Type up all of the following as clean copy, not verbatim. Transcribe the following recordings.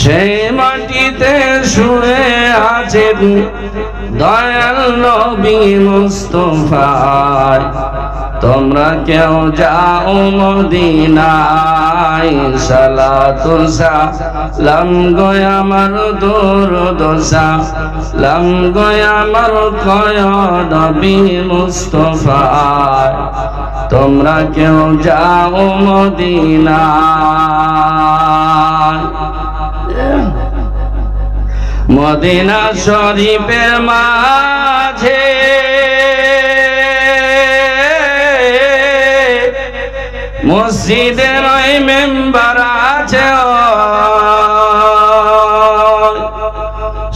সেই মাটিতে শুয়ে আছেন দয়াল নবী মুস্তাফা। তোমরা কেউ যাও মদিনায়, সালাতু সালাম গো আমার দরুদ সালাম গো আমার কয় নবী মুস্তাফা। তোমরা কেউ যাও মদিনায়। মদিনা শরীফের মাঝে মসজিদের ওই মেম্বার আছে,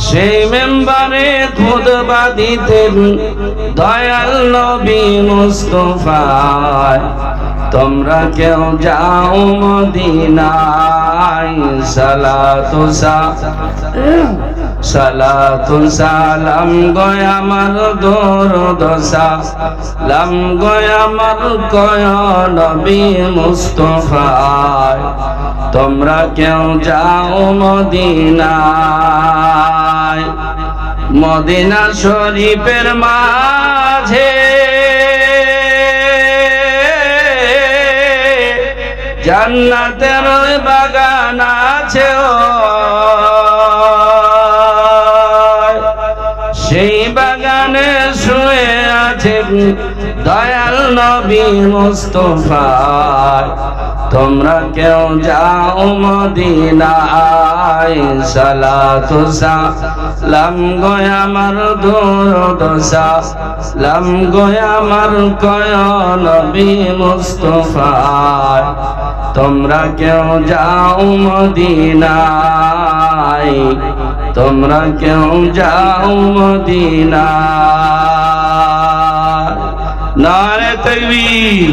সেই মেম্বারে খুতবা দিতেন দয়াল নবী মুস্তাফা। তোমরা কেউ যাও মদিনায়, সালাতু সালাম গো আমার দরুদ সালাম গো আমার কয় নবী মুস্তাফা। তোমরা কেউ যাও মদিনায়। মদিনা শরীফের মাঝে জান্নাতের বাগান আছে, সেই বাগানে শুয়ে আছেন দয়াল নবী মুস্তাফা। তোমরা কেউ যাও মদিনায়, সালাতু সালাম গো আমার দরুদ সালাম গো আমার কয় নবী মুস্তাফা। তোমরা কেউ যাও মদিনায়, তোমরা কেউ যাও মদিনায়। নারে তাকবীর।